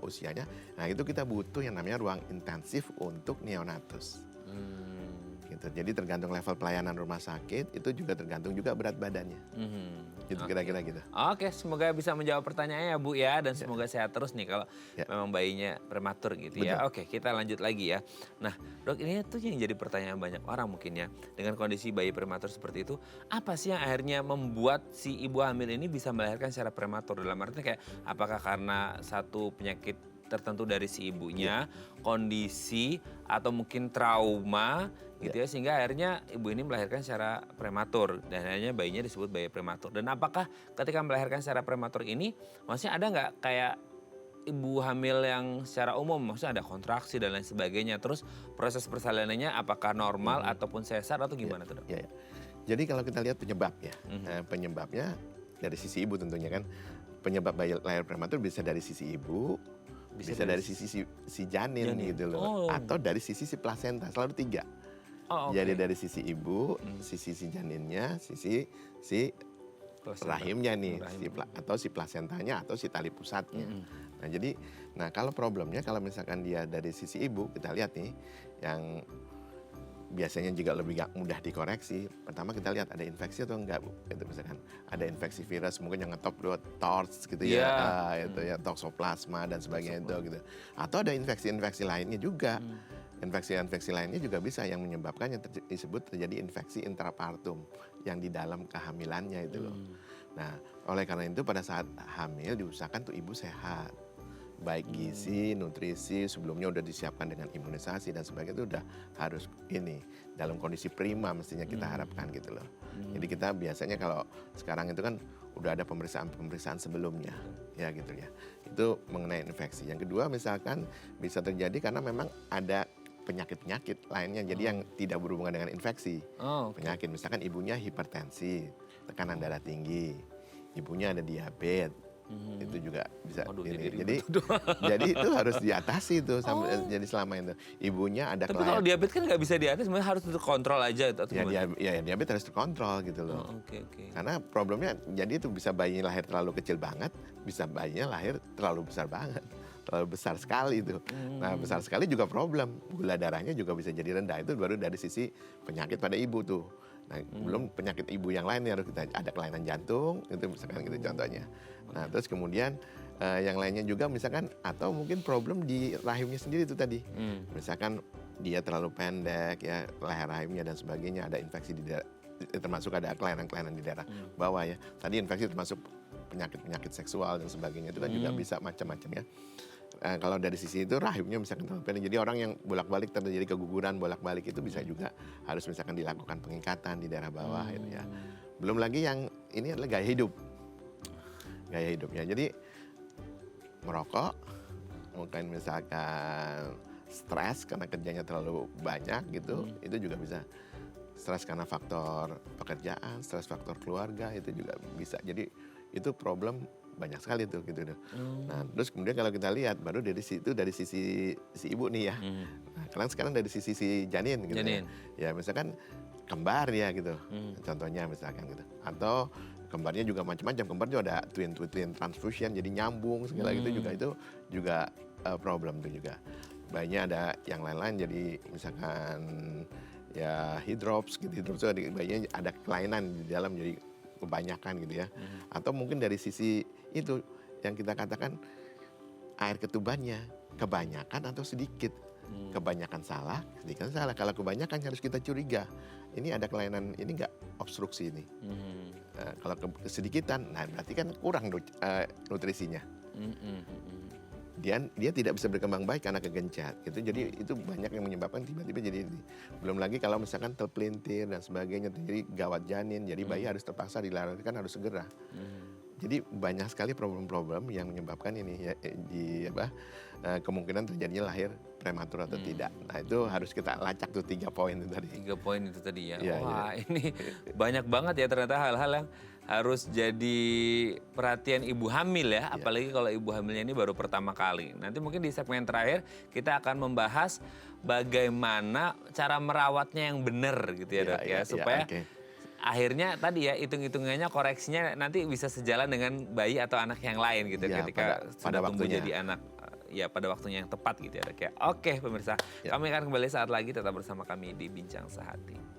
usianya, nah itu kita butuh yang namanya ruang intensif untuk neonatus. Gitu. Jadi tergantung level pelayanan rumah sakit, itu juga tergantung juga berat badannya. Gitu kira-kira gitu. Oke, semoga bisa menjawab pertanyaannya ya Bu ya, dan semoga sehat terus nih kalau memang bayinya prematur gitu ya. Oke, kita lanjut lagi ya. Nah Dok, ini tuh yang jadi pertanyaan banyak orang mungkin ya, dengan kondisi bayi prematur seperti itu, apa sih yang akhirnya membuat si ibu hamil ini bisa melahirkan secara prematur? Dalam artinya kayak apakah karena satu penyakit tertentu dari si ibunya, kondisi atau mungkin trauma gitu ya, sehingga akhirnya ibu ini melahirkan secara prematur dan akhirnya bayinya disebut bayi prematur. Dan apakah ketika melahirkan secara prematur ini, maksudnya ada nggak kayak ibu hamil yang secara umum, maksudnya ada kontraksi dan lain sebagainya, terus proses persalinannya apakah normal ataupun sesar atau gimana tuh Dok? Ya. Jadi kalau kita lihat penyebabnya, penyebabnya dari sisi ibu tentunya kan, penyebab bayi lahir prematur bisa dari sisi ibu, bisa dari sisi si janin gitu loh, atau dari sisi si plasenta, selalu 3. Jadi dari sisi ibu, sisi si janinnya, sisi si rahimnya nih, atau si plasentanya atau si tali pusatnya. Nah jadi, kalau problemnya kalau misalkan dia dari sisi ibu, kita lihat nih yang biasanya juga lebih mudah dikoreksi. Pertama kita lihat ada infeksi atau enggak Bu. Itu misalkan ada infeksi virus mungkin yang ngetop TORCH gitu ya, itu ya toxoplasma dan sebagainya itu gitu. Atau ada infeksi-infeksi lainnya juga. Infeksi-infeksi lainnya juga bisa yang menyebabkan yang disebut terjadi infeksi intrapartum yang di dalam kehamilannya itu loh. Nah, oleh karena itu pada saat hamil diusahakan tuh ibu sehat. Baik gizi, nutrisi, sebelumnya udah disiapkan dengan imunisasi dan sebagainya itu udah harus ini dalam kondisi prima mestinya kita harapkan gitu loh. Jadi kita biasanya kalau sekarang itu kan udah ada pemeriksaan sebelumnya ya gitu ya. Itu mengenai infeksi. Yang kedua misalkan bisa terjadi karena memang ada penyakit-penyakit lainnya jadi yang tidak berhubungan dengan infeksi. Penyakit misalkan ibunya hipertensi, tekanan darah tinggi, ibunya ada diabetes. Itu juga bisa jadi itu harus diatasi itu jadi selama itu ibunya ada. Tapi kalau diabetes kan nggak bisa diatas, sebenarnya harus terkontrol aja atau diabetes harus terkontrol gitu loh. Karena problemnya jadi itu bisa bayinya lahir terlalu kecil banget, bisa bayinya lahir terlalu besar banget, terlalu besar sekali itu. Nah besar sekali juga problem, gula darahnya juga bisa jadi rendah. Itu baru dari sisi penyakit pada ibu tuh. Nah, belum penyakit ibu yang lain harus kita ada kelainan jantung itu misalkan gitu contohnya. Nah terus kemudian yang lainnya juga misalkan atau mungkin problem di rahimnya sendiri itu tadi. Misalkan dia terlalu pendek ya leher rahimnya dan sebagainya, ada infeksi di daerah, termasuk ada kelainan-kelainan di daerah bawah ya. Tadi infeksi termasuk penyakit-penyakit seksual dan sebagainya itu kan juga bisa macam-macam ya. Kalau dari sisi itu rahimnya misalkan terlalu pendek, jadi orang yang bolak-balik terjadi keguguran bolak-balik itu bisa juga harus misalkan dilakukan pengikatan di daerah bawah itu ya. Belum lagi yang ini adalah gaya hidupnya. Jadi merokok, mungkin misalkan stres karena kerjanya terlalu banyak gitu, itu juga bisa. Stres karena faktor pekerjaan, stres faktor keluarga itu juga bisa. Jadi itu problem banyak sekali tuh gitu. Nah terus kemudian kalau kita lihat baru dari situ dari sisi si ibu nih ya. Nah sekarang dari sisi si janin gitu ya misalkan kembar ya gitu. Contohnya misalkan gitu. Atau kembarnya juga macam-macam. Kembar juga ada twin transfusion jadi nyambung segala gitu juga itu juga problem tuh juga. Bayinya ada yang lain-lain jadi misalkan ya hidrops gitu. Hidrops itu bayinya ada kelainan di dalam jadi kebanyakan gitu ya. Atau mungkin dari sisi itu yang kita katakan air ketubannya kebanyakan atau sedikit. Kebanyakan salah, sedikit salah. Kalau kebanyakan harus kita curiga. Ini ada kelainan, ini enggak obstruksi ini. Kalau kesedikitan, nah berarti kan kurang nutrisinya. Dia tidak bisa berkembang baik karena kegencet gitu. Jadi itu banyak yang menyebabkan tiba-tiba jadi ini. Belum lagi kalau misalkan terpelintir dan sebagainya jadi gawat janin, jadi bayi harus terpaksa dilahirkan harus segera. Jadi banyak sekali problem-problem yang menyebabkan ini ya kemungkinan terjadinya lahir prematur atau tidak. Nah itu harus kita lacak tuh 3 poin itu tadi. 3 poin itu tadi ya. Wah ini banyak banget ya ternyata hal-hal yang harus jadi perhatian ibu hamil ya. Apalagi kalau ibu hamilnya ini baru pertama kali. Nanti mungkin di segmen terakhir kita akan membahas bagaimana cara merawatnya yang benar gitu ya Dok ya. Supaya akhirnya tadi ya hitung-hitungannya koreksinya nanti bisa sejalan dengan bayi atau anak yang lain gitu Ya, ketika pada sudah tumbuh waktunya. jadi anak ya pada waktunya yang tepat gitu ya dok ya. Oke pemirsa, Ya. kami akan kembali saat lagi tetap bersama kami di Bincang Sehati.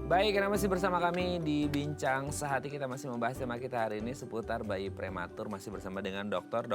Baik, karena masih bersama kami di Bincang Sehati, kita masih membahas tema kita hari ini seputar bayi prematur. Masih bersama dengan Dr.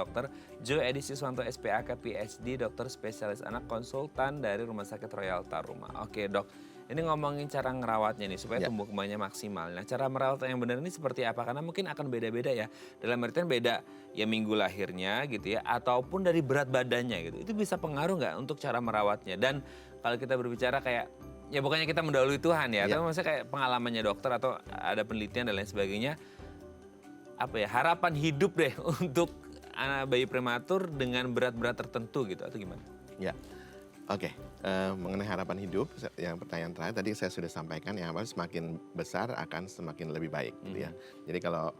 Jo Edi Siswanto SPAK PhD, dokter spesialis anak konsultan dari Rumah Sakit Royal Taruma. Oke dok, ini ngomongin cara ngerawatnya nih supaya tumbuh kembangnya maksimal. Nah cara merawat yang benar ini seperti apa? Karena mungkin akan beda-beda ya. Dalam artian beda ya minggu lahirnya gitu ya, ataupun dari berat badannya gitu. Itu bisa pengaruh nggak untuk cara merawatnya? Dan kalau kita berbicara kayak ya bukannya kita mendahului Tuhan ya, tapi maksudnya kayak pengalamannya dokter atau ada penelitian dan lain sebagainya. Apa ya, harapan hidup deh untuk anak bayi prematur dengan berat-berat tertentu gitu atau gimana? Ya, oke. Mengenai harapan hidup, yang pertanyaan terakhir tadi saya sudah sampaikan yang apa semakin besar akan semakin lebih baik gitu ya. Jadi kalau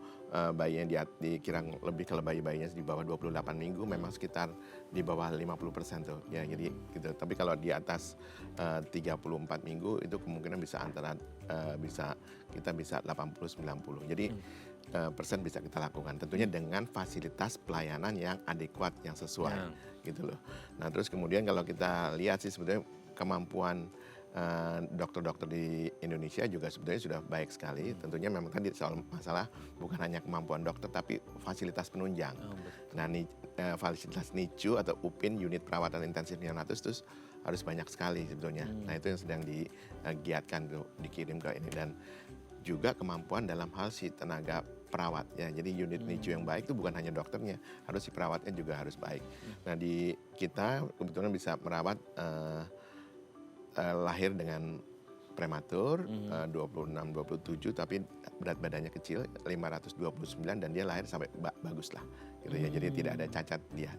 bayi yang dikira lebih kalau bayi-bayinya di bawah 28 minggu memang sekitar di bawah 50% tuh ya. Jadi gitu. Tapi kalau di atas 34 minggu itu kemungkinan bisa antara kita bisa 80-90. Jadi persen bisa kita lakukan tentunya dengan fasilitas pelayanan yang adekuat, yang sesuai gitu loh. Nah terus kemudian kalau kita lihat sih sebetulnya kemampuan dokter-dokter di Indonesia juga sebetulnya sudah baik sekali. Tentunya memang tadi soal masalah bukan hanya kemampuan dokter tapi fasilitas penunjang. Nah fasilitas NICU atau UPIN, unit perawatan intensif neonatus itu harus banyak sekali sebetulnya. Nah itu yang sedang digiatkan tuh, dikirim ke ini, dan juga kemampuan dalam hal si tenaga perawat ya. Jadi unit NICU yang baik itu bukan hanya dokternya, harus si perawatnya juga harus baik. Nah di kita kebetulan bisa merawat lahir dengan prematur 26-27 tapi berat badannya kecil 529 dan dia lahir sampai bagus lah gitu ya. Jadi tidak ada cacat dia.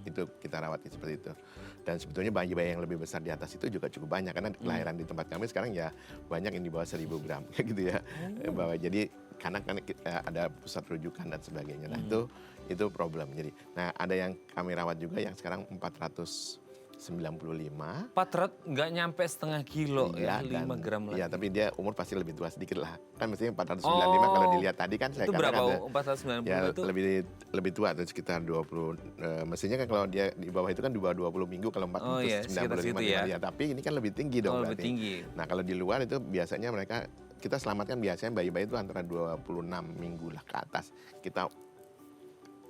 Itu kita rawat seperti itu. Dan sebetulnya bayi-bayi yang lebih besar di atas itu juga cukup banyak karena kelahiran di tempat kami sekarang ya banyak yang di bawah 1000 gram kayak gitu ya. Jadi karena ada pusat rujukan dan sebagainya. Nah itu problem. Jadi nah ada yang kami rawat juga yang sekarang 495. 400 nggak nyampe setengah kilo ya, 5 gram lagi. Iya, tapi dia umur pasti lebih tua sedikit lah. Kan mestinya 495 kalau dilihat tadi kan saya itu berapa? katakan 490 ya, itu? lebih tua tuh sekitar 20. Mestinya kan kalau dia di bawah itu kan di bawah 20 minggu kalau 495 ya. Tapi ini kan lebih tinggi dong lebih berarti. tinggi. Nah, kalau di luar itu biasanya kita selamatkan biasanya bayi-bayi itu antara 26 minggu lah ke atas. Kita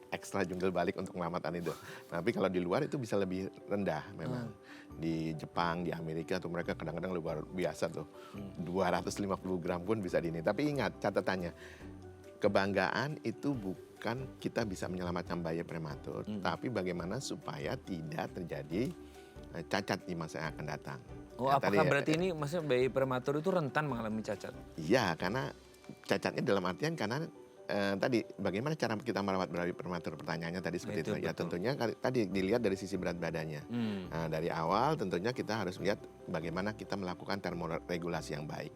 ekstra jungkir balik untuk penyelamatan itu. Tapi kalau di luar itu bisa lebih rendah memang. Di Jepang, di Amerika tuh mereka kadang-kadang luar biasa tuh. 250 gram pun bisa di ini. Tapi ingat catatannya, kebanggaan itu bukan kita bisa menyelamatkan bayi prematur, tapi bagaimana supaya tidak terjadi cacat di masa yang akan datang. Oh, Ya, apakah berarti ini maksudnya bayi prematur itu rentan mengalami cacat? Iya, karena cacatnya dalam artian karena tadi bagaimana cara kita merawat bayi prematur, pertanyaannya tadi seperti itu. Ya tentunya tadi dilihat dari sisi berat badannya. Nah, dari awal tentunya kita harus lihat bagaimana kita melakukan termoregulasi yang baik.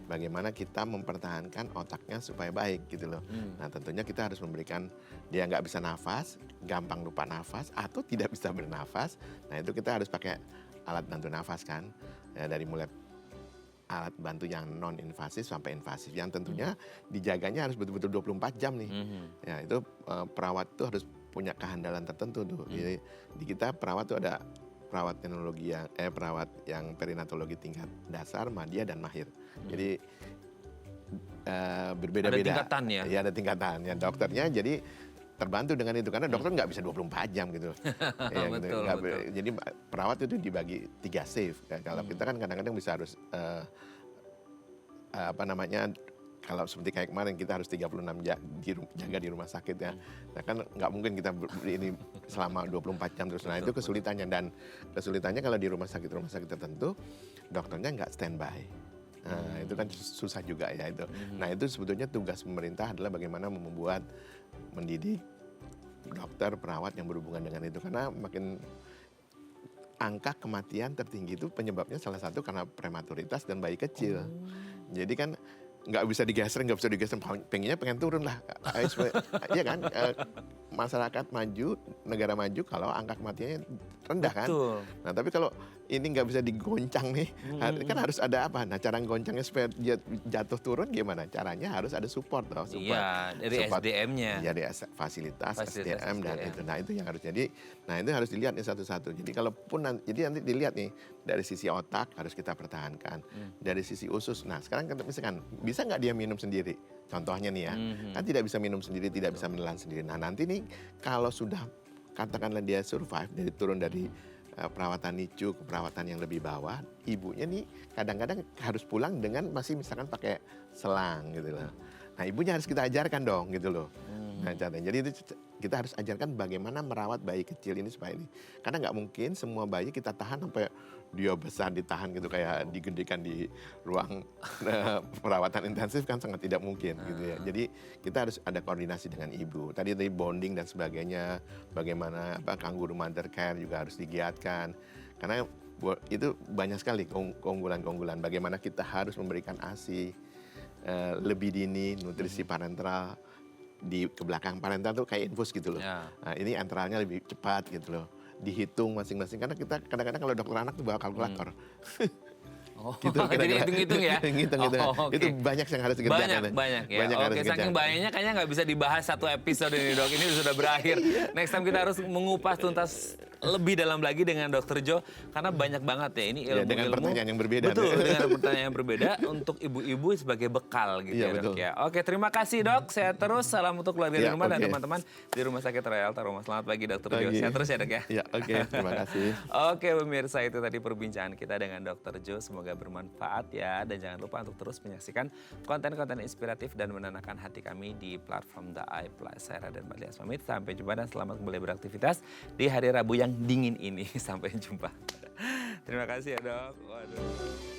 Bagaimana kita mempertahankan otaknya supaya baik gitu loh. Nah tentunya kita harus memberikan dia nggak bisa nafas, gampang lupa nafas atau tidak bisa bernafas. Nah itu kita harus pakai alat bantu nafas kan. Ya, dari mulai alat bantu yang non invasif sampai invasif yang tentunya dijaganya harus betul-betul 24 jam nih. Ya itu perawat tuh harus punya kehandalan tertentu tuh. Jadi di kita perawat tuh ada perawat yang perinatologi tingkat dasar, madya dan mahir. Jadi berbeda-beda. Ada tingkatan ya? Iya ada tingkatan. Ya dokternya jadi terbantu dengan itu karena dokter nggak bisa 24 jam gitu. Ya, betul, gitu. betul. Jadi perawat itu dibagi 3 shift. Kalau kita kan kadang-kadang bisa harus kalau seperti kayak kemarin kita harus 36 jaga di rumah sakit ya. Nah kan nggak mungkin kita ini selama 24 jam terus. Nah itu kesulitannya, dan kesulitannya kalau di rumah sakit tertentu dokternya nggak standby. Nah, itu kan susah juga ya itu. Nah itu sebetulnya tugas pemerintah adalah bagaimana mendidik dokter, perawat yang berhubungan dengan itu. Karena makin angka kematian tertinggi itu penyebabnya salah satu karena prematuritas dan bayi kecil. Jadi kan nggak bisa digeser, pengennya pengen turun lah. Iya kan, masyarakat maju, negara maju kalau angka kematiannya rendah kan. Betul. Nah tapi kalau ini nggak bisa digoncang nih, kan harus ada apa? Nah cara goncangnya supaya dia jatuh turun gimana? Caranya harus ada support loh. Iya, dari SDM-nya. Iya, dari fasilitas SDM dan itu. Nah itu yang harus jadi. Nah itu harus dilihat nih satu-satu. Jadi kalaupun jadi nanti dilihat nih dari sisi otak harus kita pertahankan, dari sisi usus. Nah sekarang misalkan bisa nggak dia minum sendiri? Contohnya nih ya, kan tidak bisa minum sendiri, tidak bisa menelan sendiri. Nah nanti nih kalau sudah katakanlah dia survive dari turun dari perawatan NICU ke perawatan yang lebih bawah, ibunya nih kadang-kadang harus pulang dengan masih misalkan pakai selang gitu loh. Nah ibunya harus kita ajarkan dong gitu loh. Nah caranya, jadi itu kita harus ajarkan bagaimana merawat bayi kecil ini supaya ini. Karena nggak mungkin semua bayi kita tahan sampai dia besar ditahan gitu kayak digendekan di ruang perawatan intensif kan sangat tidak mungkin gitu ya. Jadi kita harus ada koordinasi dengan ibu. Tadi bonding dan sebagainya, bagaimana kangguru mother care juga harus digiatkan. Karena itu banyak sekali keunggulan-keunggulan. Bagaimana kita harus memberikan ASI lebih dini, nutrisi parenteral di ke belakang parental tuh kayak infus gitu loh. Nah, ini antaranya lebih cepat gitu loh. Dihitung masing-masing karena kita kadang-kadang kalau dokter anak tuh bawa kalkulator. Gitu, jadi hitung-hitung ya? Hitung-hitung. Okay. Itu banyak yang harus dikerjakan. Banyak ya. Oke, saking banyaknya kayaknya nggak bisa dibahas satu episode ini dok. Ini sudah berakhir. Next time kita harus mengupas tuntas lebih dalam lagi dengan Dr. Jo. Karena banyak banget ya ini ilmu-ilmu. Dengan pertanyaan yang berbeda. Betul, dengan pertanyaan yang berbeda untuk ibu-ibu sebagai bekal gitu ya dok ya. Oke, terima kasih dok. Sehat terus. Salam untuk keluarga di rumah dan teman-teman di Rumah Sakit Royal Taruma. Selamat pagi Dr. Jo. Sehat terus ya dok ya. Iya, oke. Terima kasih. Oke pemirsa, itu tadi perbincangan kita dengan Dr. Jo. Semoga bermanfaat ya, dan jangan lupa untuk terus menyaksikan konten-konten inspiratif dan menenangkan hati kami di platform The Eye Plus. Saya Raden Balias pamit, sampai jumpa dan selamat kembali beraktivitas di hari Rabu yang dingin ini. Sampai jumpa. Terima kasih ya dok. Waduh.